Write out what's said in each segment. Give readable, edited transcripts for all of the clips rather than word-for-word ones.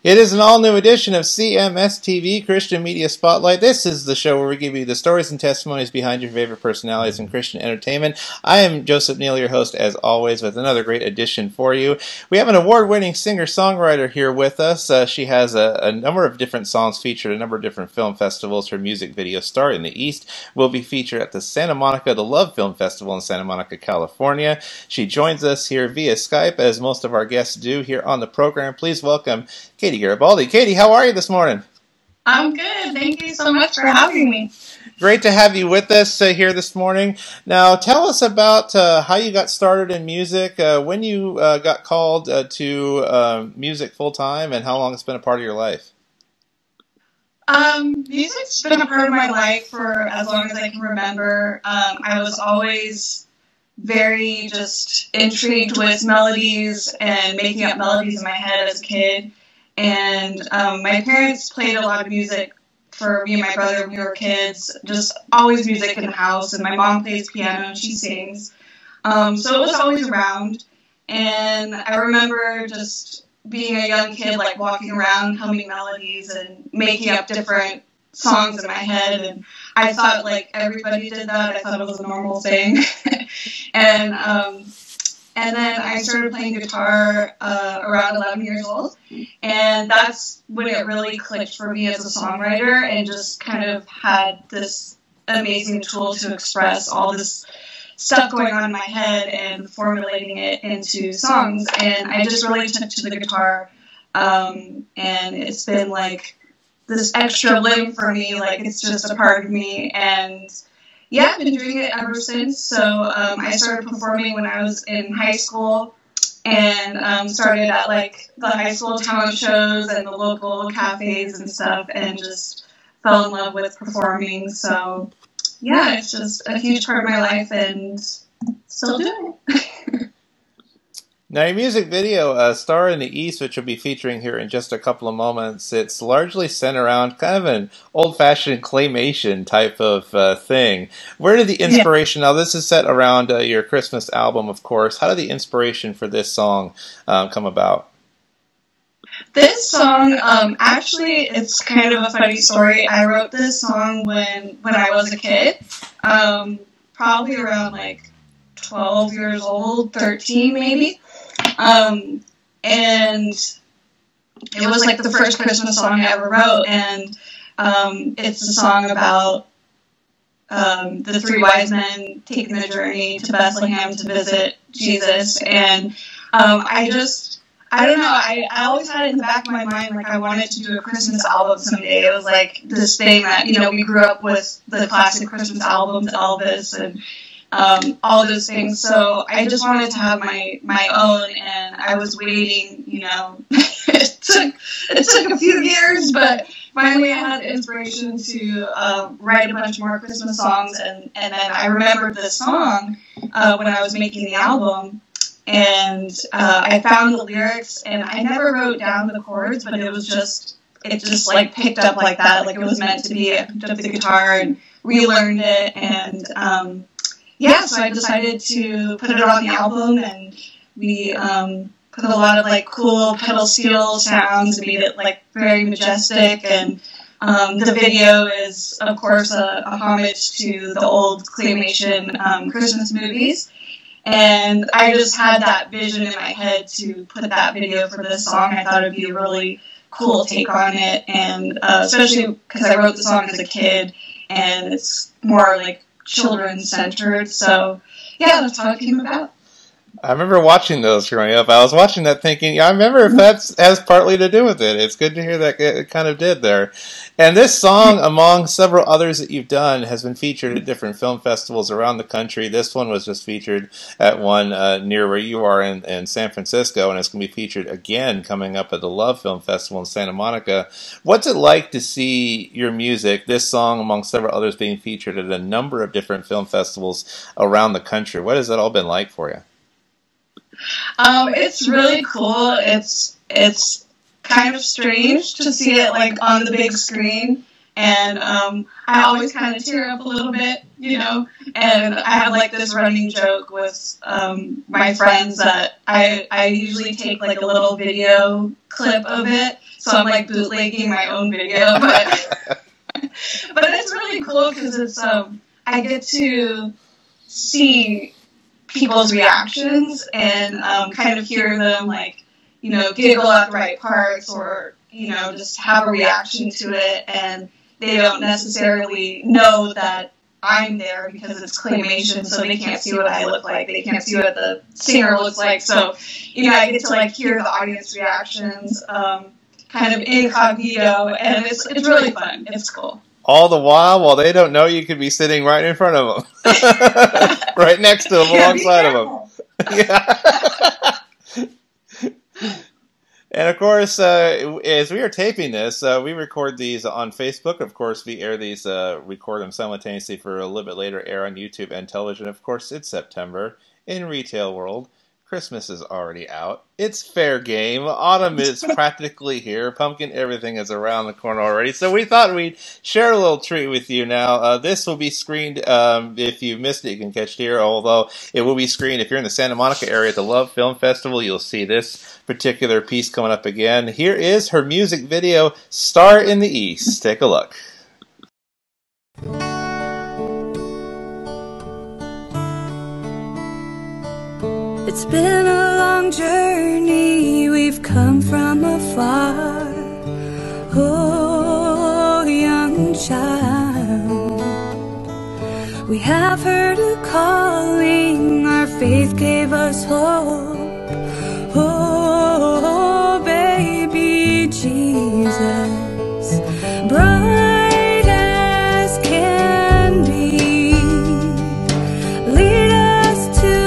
It is an all-new edition of CMSTV, Christian Media Spotlight. This is the show where we give you the stories and testimonies behind your favorite personalities in Christian entertainment. I am Joseph Neal, your host, as always, with another great edition for you. We have an award-winning singer-songwriter here with us. She has a number of different songs featured at a number of different film festivals. Her music video, Star in the East, will be featured at the Santa Monica The Love Film Festival in Santa Monica, California. She joins us here via Skype, as most of our guests do here on the program. Please welcome Katie Garibaldi. Katie, how are you this morning? I'm good. Thank you so much for having me. Great to have you with us here this morning. Now, tell us about how you got started in music, when you got called to music full-time, and how long it's been a part of your life. Music's been a part of my life for as long as I can remember. I was always very just intrigued with melodies and making up melodies in my head as a kid. And my parents played a lot of music for me and my brother when we were kids, just always music in the house. And my mom plays piano and she sings. So it was always around. And I remember just being a young kid, like walking around, humming melodies and making up different songs in my head. And I thought like everybody did that. I thought it was a normal thing. And then I started playing guitar around 11 years old, and that's when it really clicked for me as a songwriter and just kind of had this amazing tool to express all this stuff going on in my head and formulating it into songs. And I just really took to the guitar, and it's been like this extra limb for me, like it's just a part of me. And yeah, I've been doing it ever since. So I started performing when I was in high school and started at like the high school talent shows and the local cafes and stuff and just fell in love with performing. So yeah, it's just a huge part of my life and still doing it. Now, your music video, Star in the East, which we'll be featuring here in just a couple of moments, it's largely centered around kind of an old-fashioned claymation type of thing. Where did the inspiration, now this is set around your Christmas album, of course, how did the inspiration for this song come about? This song, actually, it's kind of a funny story. I wrote this song when I was a kid, probably around like 12 years old, 13 maybe. And it was like the first Christmas song I ever wrote, and it's a song about the three wise men taking the journey to Bethlehem to visit Jesus. And I don't know, I always had it in the back of my mind, like I wanted to do a Christmas album someday. It was like this thing that, you know, we grew up with the classic Christmas albums, Elvis, and all those things. So I just wanted to have my own, and I was waiting, you know, it took a few years, but finally I had the inspiration to write a bunch more Christmas songs, and then I remembered this song when I was making the album, and I found the lyrics, and I never wrote down the chords, but it just like picked up like that, like it was meant to be. I picked up the guitar and relearned it, and yeah, so I decided to put it on the album, and we put a lot of like cool pedal steel sounds and made it like very majestic. And the video is, of course, a homage to the old claymation Christmas movies. And I just had that vision in my head to put that video for this song. I thought it would be a really cool take on it, and especially because I wrote the song as a kid, and it's more like children-centered, so yeah, that's how it came about. I remember watching those growing up. I was watching that thinking, yeah, I remember if that has partly to do with it. It's good to hear that it kind of did there. And this song, among several others that you've done, has been featured at different film festivals around the country. This one was just featured at one near where you are in San Francisco, and it's going to be featured again coming up at the Love Film Festival in Santa Monica. What's it like to see your music, this song, among several others, being featured at a number of different film festivals around the country? What has that all been like for you? It's really cool. It's kind of strange to see it like on the big screen, And I always kind of tear up a little bit, you know. And I have like this running joke with my friends that I usually take like a little video clip of it, so I'm like bootlegging my own video, but it's really cool because it's I get to see people's reactions and kind of hear them like, you know, giggle at the right parts or, you know, just have a reaction to it, and they don't necessarily know that I'm there because it's claymation, so they can't see what I look like. They can't see what the singer looks like. So, you know, I get to like hear the audience reactions, kind of incognito, and it's really fun. It's cool. All the while they don't know, you could be sitting right in front of them, right next to them, alongside of them. Yeah. And of course, as we are taping this, we record these on Facebook. Of course, we air these, record them simultaneously for a little bit later air on YouTube and television. Of course, it's September in retail world. Christmas is already out. It's fair game. Autumn is practically here. Pumpkin, everything is around the corner already. So we thought we'd share a little treat with you now. This will be screened, if you missed it, you can catch it here, although it will be screened if you're in the Santa Monica area at the Love Film Festival. You'll see this particular piece coming up again. Here is her music video, Star in the East. Take a look. It's been a long journey, we've come from afar. Oh, young child, we have heard a calling, our faith gave us hope. Oh, baby Jesus, bright as can be, lead us to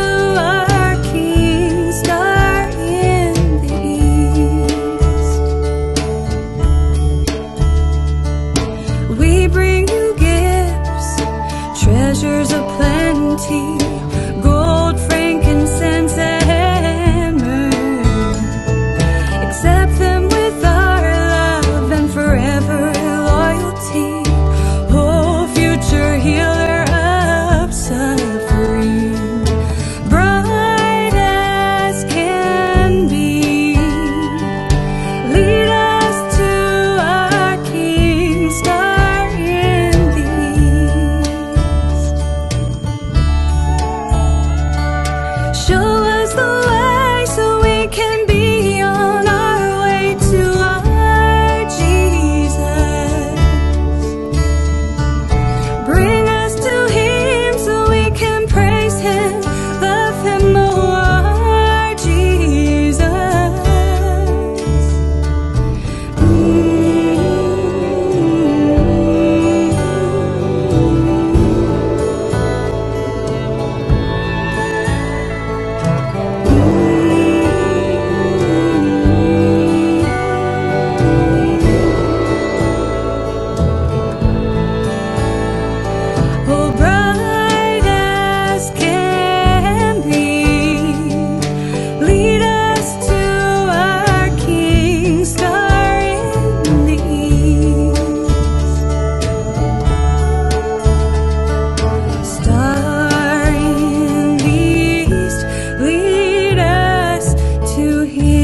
treasures of plenty, gold, frankincense, and myrrh. Accept them with our love and forever loyalty. Oh, future healer of suffering, bright as can be, lead us to our King, star in the east. Show us the way so we can be on our way to our Jesus. Bring us to Him so we can praise Him, love Him, oh our Jesus. Oh, bright as can be, lead us to our King, star in the east. Star in the east, lead us to Him.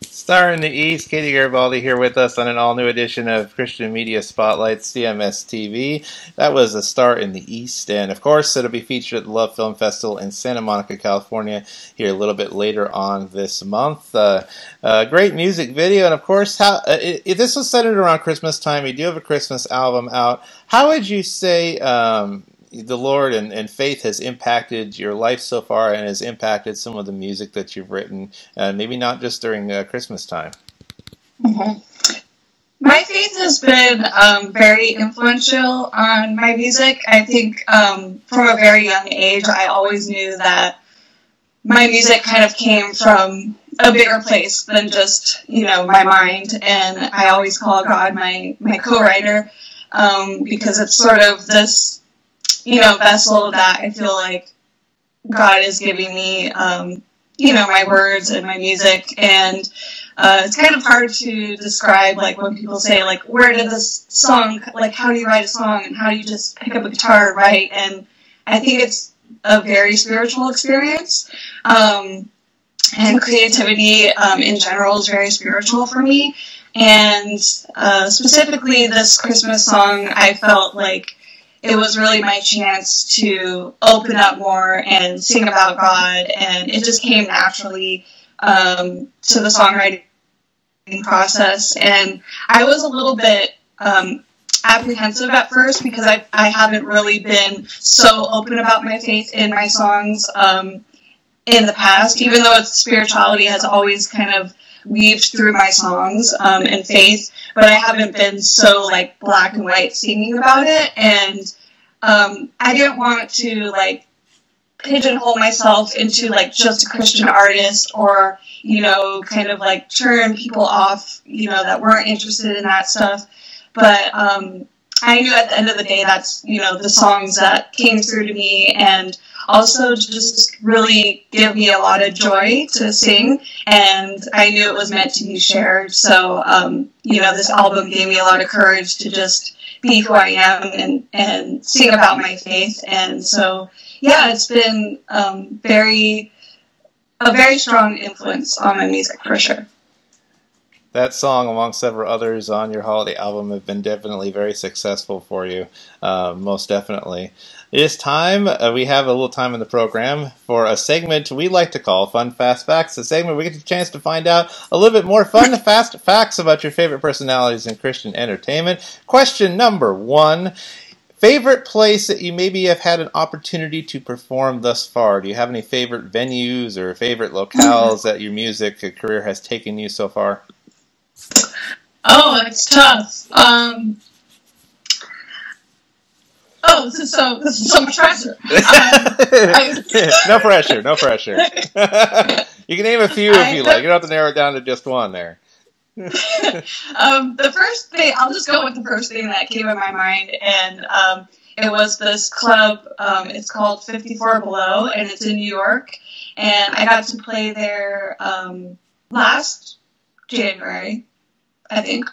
Star in the East, Katie Garibaldi here with us on an all-new edition of Christian Media Spotlight, CMSTV. That was A Star in the East, and of course it'll be featured at the Love Film Festival in Santa Monica, California, here a little bit later on this month. Great music video, and of course, this was centered around Christmas time. You do have a Christmas album out. How would you say the Lord and faith has impacted your life so far and has impacted some of the music that you've written, maybe not just during Christmas time? Mm-hmm. My faith has been very influential on my music. I think from a very young age, I always knew that my music kind of came from a bigger place than just, you know, my mind. And I always call God my co-writer, because it's sort of this vessel that I feel like God is giving me, my words and my music. And it's kind of hard to describe, like, when people say, like, where did this song, like, how do you write a song, and how do you just pick up a guitar and write? And I think it's a very spiritual experience. And creativity in general is very spiritual for me. And specifically this Christmas song, I felt like it was really my chance to open up more and sing about God, and it just came naturally to the songwriting process. And I was a little bit apprehensive at first because I haven't really been so open about my faith in my songs in the past, even though spirituality has always kind of weaved through my songs and faith, but I haven't been so like black and white singing about it. And I didn't want to like pigeonhole myself into like just a Christian artist, or kind of like turn people off that weren't interested in that stuff. But I knew at the end of the day that's the songs that came through to me, and also just really give me a lot of joy to sing, and I knew it was meant to be shared. So, this album gave me a lot of courage to just be who I am and sing about my faith. And so, yeah, it's been a very strong influence on my music for sure. That song, among several others on your holiday album, have been definitely very successful for you, most definitely. It is time, we have a little time in the program for a segment we like to call Fun Fast Facts, a segment where we get the chance to find out a little bit more fun, fast facts about your favorite personalities in Christian entertainment. Question number 1. Favorite place that you maybe have had an opportunity to perform thus far? Do you have any favorite venues or favorite locales that your music career has taken you so far? Oh, it's tough. This is so much pressure. No pressure, no pressure. You can name a few if you like. You don't have to narrow it down to just one there. The first thing, I'll just go with the first thing that came in my mind, and it was this club. It's called 54 Below, and it's in New York, and I got to play there last January, I think.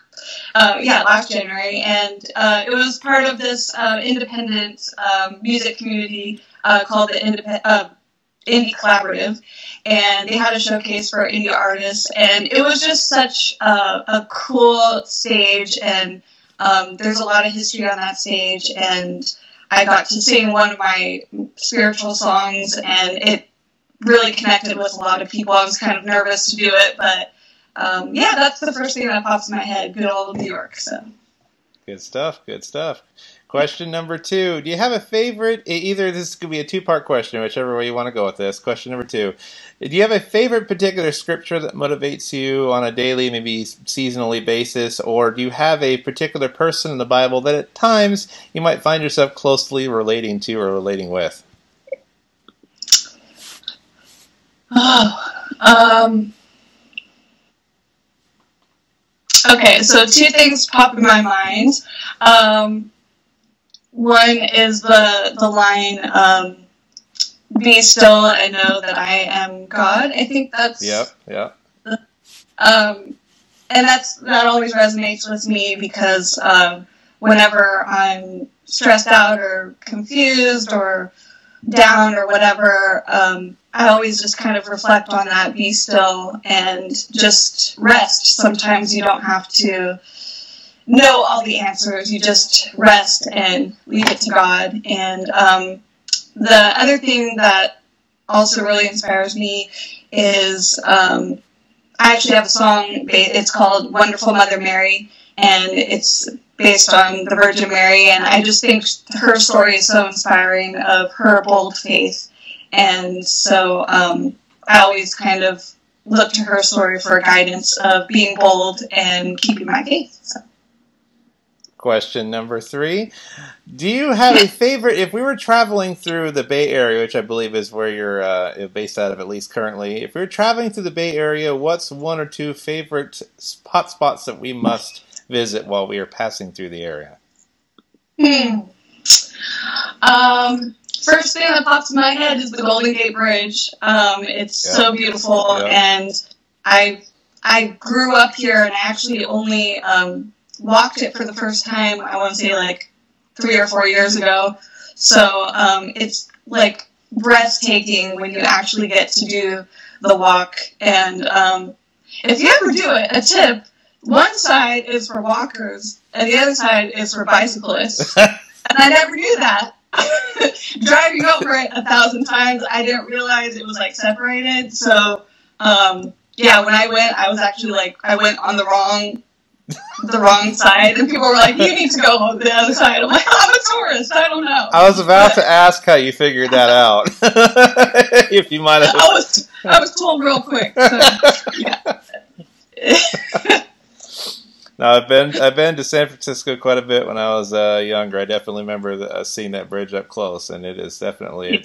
Last January, and it was part of this independent music community called the Indie Collaborative, and they had a showcase for indie artists, and it was just such a cool stage, and there's a lot of history on that stage, and I got to sing one of my spiritual songs, and it really connected with a lot of people. I was kind of nervous to do it, but that's the first thing that pops in my head. Good old New York. So good stuff. Good stuff. Question number 2. Do you have a favorite? Either this could be a 2-part question, whichever way you want to go with this. Question number 2. Do you have a favorite particular scripture that motivates you on a daily, maybe seasonally basis, or do you have a particular person in the Bible that at times you might find yourself closely relating to or relating with? Okay, so 2 things pop in my mind. One is the line, "Be still and know that I am God." I think that's... Yep. And that always resonates with me because whenever I'm stressed out or confused or down or whatever, I always just kind of reflect on that, be still, and just rest. Sometimes you don't have to know all the answers. You just rest and leave it to God. And the other thing that also really inspires me is I actually have a song. It's called "Wonderful Mother Mary," and it's based on the Virgin Mary. And I just think her story is so inspiring, of her bold faith. And so I always kind of look to her story for guidance of being bold and keeping my faith. So. Question number 3. Do you have a favorite, if we were traveling through the Bay Area, which I believe is where you're based out of at least currently, if we were traveling through the Bay Area, what's 1 or 2 favorite hot spots that we must visit while we are passing through the area? First thing that pops in my head is the Golden Gate Bridge. It's so beautiful, and I grew up here, and I actually only walked it for the first time, I want to say like 3 or 4 years ago. So it's like breathtaking when you actually get to do the walk. And if you ever do it, a tip, one side is for walkers and the other side is for bicyclists. And I never knew that. Driving over it 1,000 times, I didn't realize it was like separated. So yeah, when I went, I was actually like, I went on the wrong side, and people were like, you need to go on the other side. I'm like, I'm a tourist, I don't know. I was about to ask how you figured that out. If you might have. I was told real quick. So, yeah. Now I've been to San Francisco quite a bit when I was younger. I definitely remember seeing that bridge up close, and it is definitely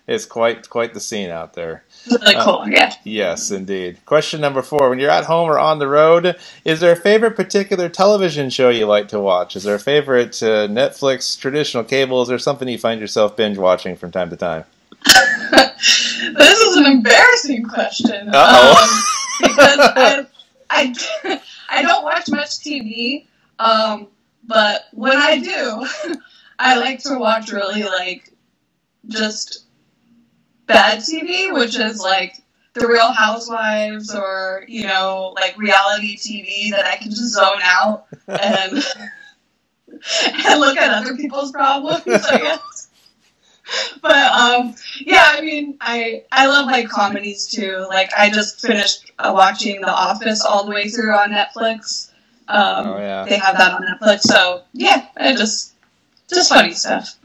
it's quite the scene out there. Really cool, yeah. Yes, indeed. Question number 4. When you're at home or on the road, is there a favorite particular television show you like to watch? Is there a favorite Netflix, traditional cables, or something you find yourself binge watching from time to time? This is an embarrassing question. Because I don't watch much TV, but when I do, I like to watch really like just bad TV, which is like The Real Housewives or, you know, like reality TV that I can just zone out and look at other people's problems, I guess. But yeah, I mean, I love like comedies too. Like I just finished watching The Office all the way through on Netflix. They have that on Netflix, so yeah, just funny stuff.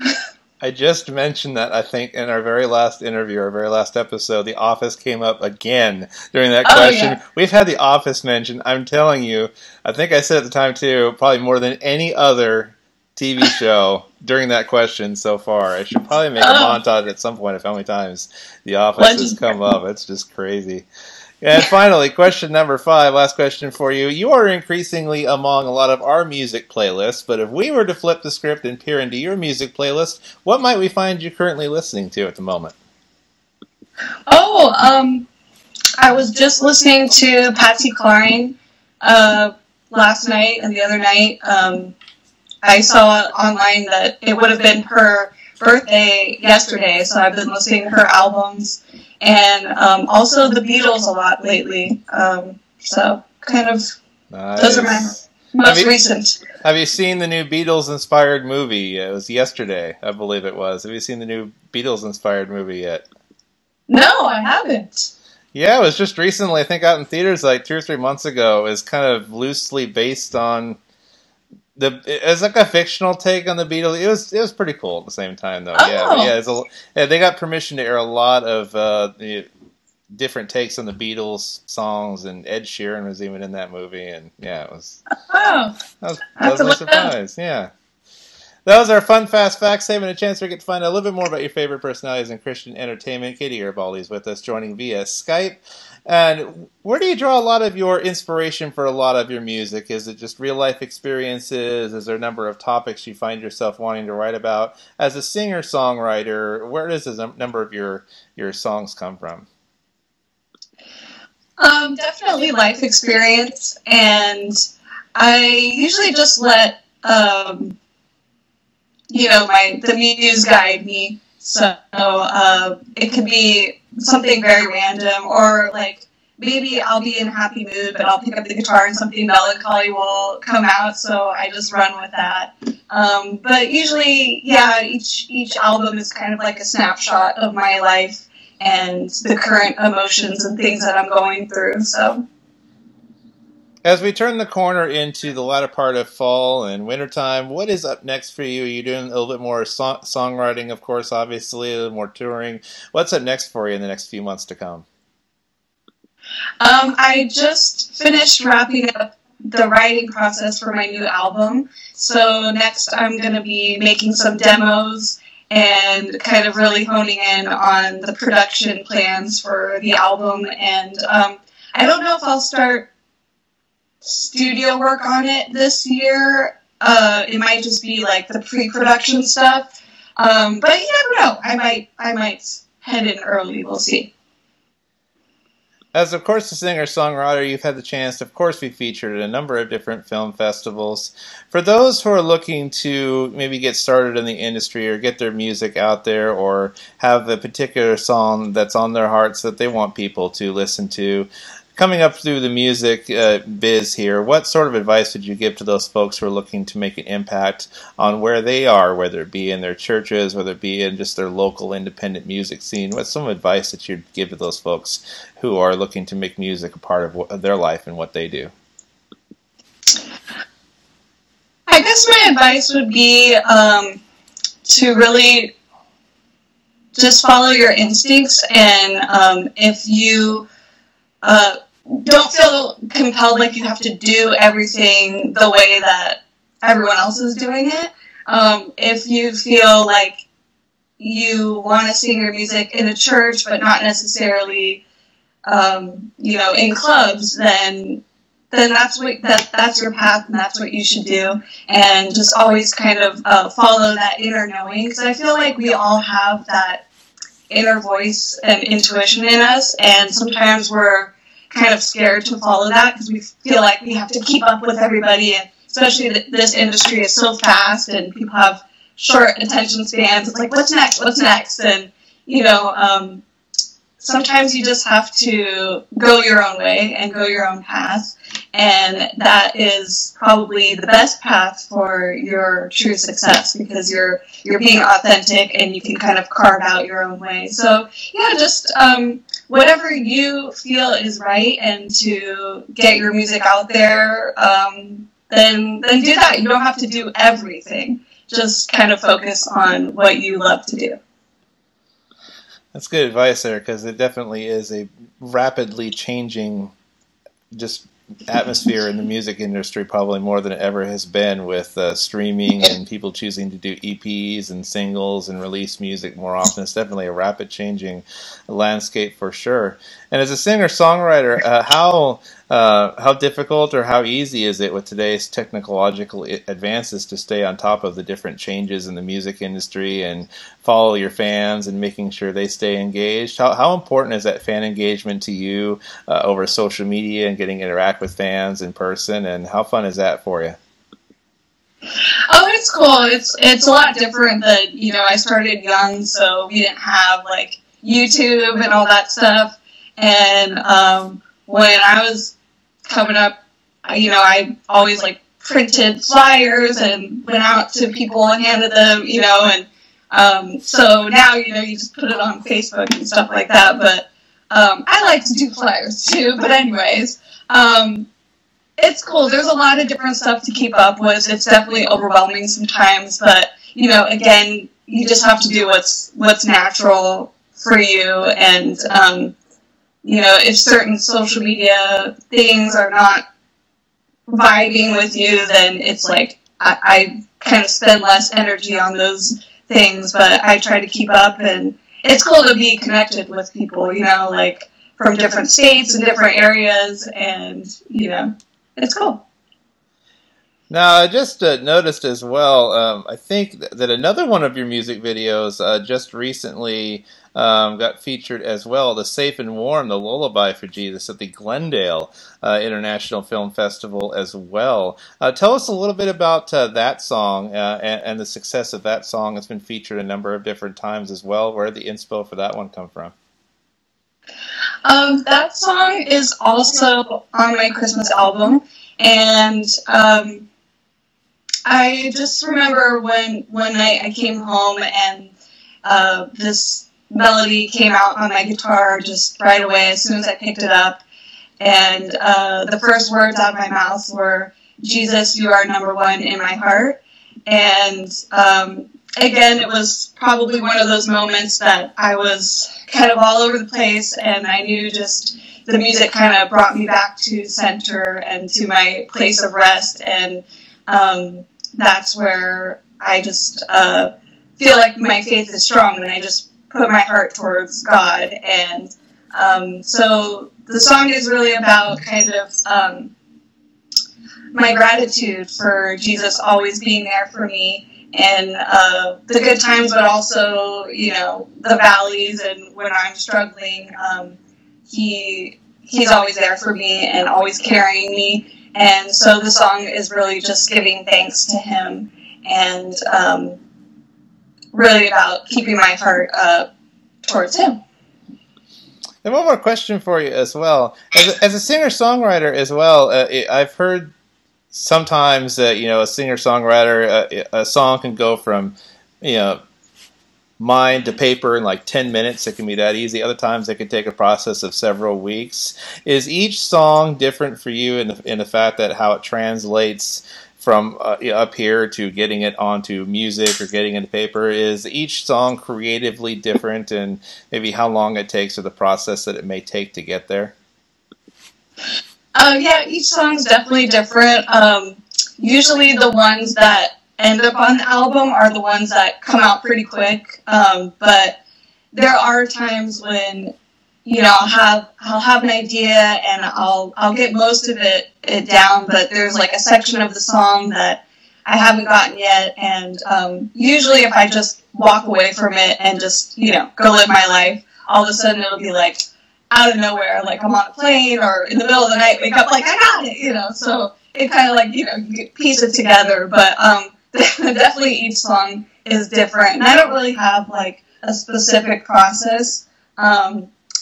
I just mentioned that, I think, in our very last interview, our very last episode, The Office came up again during that question. Yeah. We've had The Office mentioned. I'm telling you, I think I said at the time, too, probably more than any other TV show during that question so far. I should probably make a montage at some point of how many times The Office has come up. It's just crazy. And finally, question number 5, last question for you. You are increasingly among a lot of our music playlists, but if we were to flip the script and peer into your music playlist, what might we find you currently listening to at the moment? I was just listening to Patsy Cline last night and the other night. I saw online that it would have been her birthday yesterday, so I've been listening to her albums. And also the Beatles a lot lately. So kind of nice. Those are my most recent. Have you seen the new Beatles-inspired movie? It was yesterday, I believe it was. Have you seen the new Beatles-inspired movie yet? No, I haven't. Yeah, it was just recently, I think out in theaters like 2 or 3 months ago. It was kind of loosely based on it's like a fictional take on the Beatles. It was pretty cool at the same time, though. Oh. Yeah, they got permission to air a lot of different takes on the Beatles songs, and Ed Sheeran was even in that movie, and yeah, it was. Oh, I was pleasantly surprised. Yeah, that was our fun, fast facts. Having a chance to get to find out a little bit more about your favorite personalities in Christian entertainment. Katie Garibaldi is with us, joining via Skype. And where do you draw a lot of your inspiration for a lot of your music? Is it just real-life experiences? Is there a number of topics you find yourself wanting to write about? As a singer-songwriter, where does a number of your songs come from? Definitely life experience. And I usually just let, the muse guide me. So it could be something very random, or like maybe I'll be in a happy mood, but I'll pick up the guitar and something melancholy will come out, so I just run with that. But usually, yeah, each album is kind of like a snapshot of my life and the current emotions and things that I'm going through. So, as we turn the corner into the latter part of fall and wintertime, what is up next for you? Are you doing a little bit more songwriting, of course, obviously, a little more touring? What's up next for you in the next few months to come? I just finished wrapping up the writing process for my new album. So next I'm going to be making some demos and kind of really honing in on the production plans for the album. And I don't know if I'll start studio work on it this year. it might just be like the pre-production stuff. But you never know. I might head in early. We'll see. As, of course, a singer-songwriter, you've had the chance to, of course, be featured at a number of different film festivals. For those who are looking to maybe get started in the industry or get their music out there or have a particular song that's on their hearts that they want people to listen to, coming up through the music biz here, what sort of advice would you give to those folks who are looking to make an impact on where they are, whether it be in their churches, whether it be in just their local independent music scene? What's some advice that you'd give to those folks who are looking to make music a part of their life and what they do? I guess my advice would be to really just follow your instincts, and if you don't feel compelled like you have to do everything the way that everyone else is doing it. If you feel like you want to sing your music in a church, but not necessarily, in clubs, then that's your path, and that's what you should do. And just always kind of follow that inner knowing, because I feel like we all have that inner voice and intuition in us, and sometimes we're kind of scared to follow that because we feel like we have to keep up with everybody, and especially this industry is so fast and people have short attention spans. It's like, what's next? And sometimes you just have to go your own way and go your own path, and that is probably the best path for your true success, because you're being authentic and you can kind of carve out your own way. So yeah, just whatever you feel is right, and to get your music out there, then do that. You don't have to do everything. Just kind of focus on what you love to do. That's good advice there, because it definitely is a rapidly changing just atmosphere in the music industry, probably more than it ever has been, with streaming and people choosing to do EPs and singles and release music more often. It's definitely a rapid changing landscape for sure. And as a singer-songwriter, how difficult or how easy is it with today's technological advances to stay on top of the different changes in the music industry and follow your fans and making sure they stay engaged? How important is that fan engagement to you over social media and getting to interact with fans in person, and how fun is that for you? Oh, it's cool. It's a lot different that, I started young, so we didn't have like YouTube and all that stuff. And when I was coming up, I always like printed flyers and went out to people and handed them, and so now, you just put it on Facebook and stuff like that. But I like to do flyers too. But anyways, it's cool. There's a lot of different stuff to keep up with. It's definitely overwhelming sometimes, but again, you just have to do what's natural for you. And if certain social media things are not vibing with you, then it's like I kind of spend less energy on those things, but I try to keep up. And it's cool to be connected with people, like from different states and different areas, and it's cool. Now, I just noticed as well, I think that another one of your music videos just recently got featured as well, The Safe and Warm, the Lullaby for Jesus, at the Glendale International Film Festival as well. Tell us a little bit about that song and the success of that song. It's been featured a number of different times as well. Where did the inspo for that one come from? That song is also on my Christmas album, and I just remember one night I came home and this melody came out on my guitar just right away as soon as I picked it up, and the first words out of my mouth were, "Jesus, you are number one in my heart." And again, it was probably one of those moments that I was kind of all over the place, and I knew just the music kind of brought me back to center and to my place of rest, and that's where I just feel like my faith is strong when I just put my heart towards God. And so the song is really about kind of my gratitude for Jesus always being there for me. And the good times, but also, you know, the valleys, and when I'm struggling, he's always there for me and always carrying me. And so the song is really just giving thanks to him, and really about keeping my heart towards him. And one more question for you as well. As a singer-songwriter as well, I've heard sometimes that, you know, a singer-songwriter, a song can go from, you know, mind to paper in like 10 minutes. It can be that easy. Other times it could take a process of several weeks. Is each song different for you in the fact that how it translates from up here to getting it onto music or getting into paper? Is each song creatively different, and maybe how long it takes or the process that it may take to get there? Yeah, each song's definitely different. Usually the ones that end up on the album are the ones that come out pretty quick. But there are times when, you know, I'll have an idea and I'll get most of it down, but there's like a section of the song that I haven't gotten yet. And usually if I just walk away from it and just, you know, go live my life, all of a sudden it'll be like, out of nowhere, like I'm on a plane or in the middle of the night, wake up like, I got it, you know, so it kind of like, you know, you piece it together, but definitely each song is different, and I don't really have like a specific process.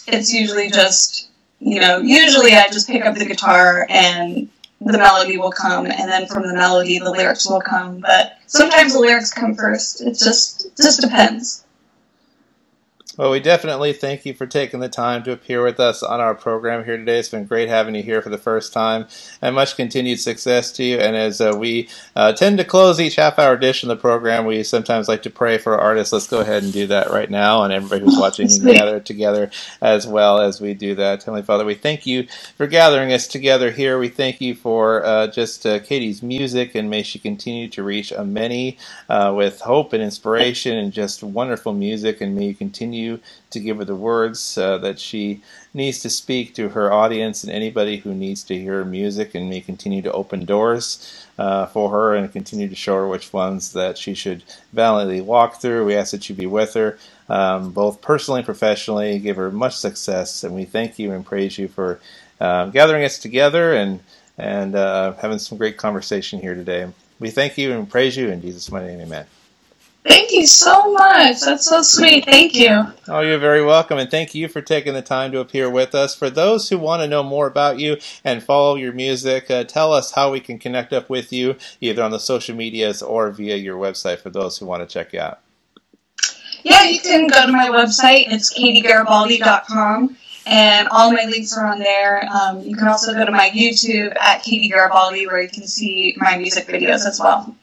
It's usually just, you know, usually I just pick up the guitar and the melody will come, and then from the melody the lyrics will come, but sometimes the lyrics come first. It just depends. Well, we definitely thank you for taking the time to appear with us on our program here today. It's been great having you here for the first time, and much continued success to you. And as we tend to close each half-hour edition of the program, we sometimes like to pray for our artists. Let's go ahead and do that right now, and everybody who's watching can gather together as well as we do that. Heavenly Father, we thank you for gathering us together here. We thank you for just Katie's music, and may she continue to reach many with hope and inspiration and just wonderful music, and may you continue to give her the words that she needs to speak to her audience and anybody who needs to hear her music, and may continue to open doors for her and continue to show her which ones that she should valiantly walk through. We ask that you be with her both personally and professionally. Give her much success, and we thank you and praise you for gathering us together and having some great conversation here today. We thank you and praise you in Jesus' mighty name, amen. Thank you so much. That's so sweet. Thank you. Oh, you're very welcome, and thank you for taking the time to appear with us. For those who want to know more about you and follow your music, tell us how we can connect up with you, either on the social medias or via your website, for those who want to check you out. Yeah, you can go to my website. It's katiegaribaldi.com, and all my links are on there. You can also go to my YouTube at Katie Garibaldi, where you can see my music videos as well.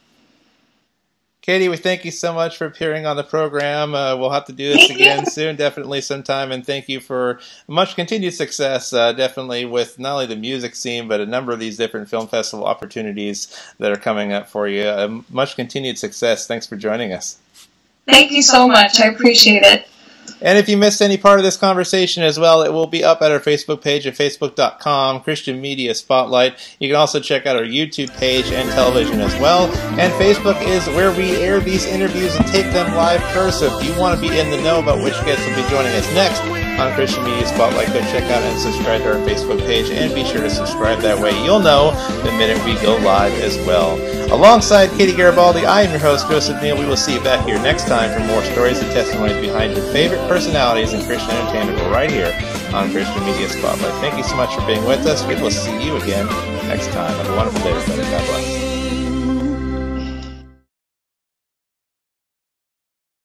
Katie, we thank you so much for appearing on the program. We'll have to do this again soon, definitely sometime, and thank you for much continued success, definitely with not only the music scene, but a number of these different film festival opportunities that are coming up for you. Much continued success. Thanks for joining us. Thank you so much. I appreciate it. And if you missed any part of this conversation as well, it will be up at our Facebook page at facebook.com, Christian Media Spotlight. You can also check out our YouTube page and television as well. And Facebook is where we air these interviews and take them live first. So if you want to be in the know about which guests will be joining us next on Christian Media Spotlight, go check out and subscribe to our Facebook page, and be sure to subscribe. That way you'll know the minute we go live as well. Alongside Katie Garibaldi, I am your host, Joseph Neal. We will see you back here next time for more stories and testimonies behind your favorite personalities in Christian entertainment right here on Christian Media Spotlight. Thank you so much for being with us. We will see you again next time. Have a wonderful day, everybody. God bless.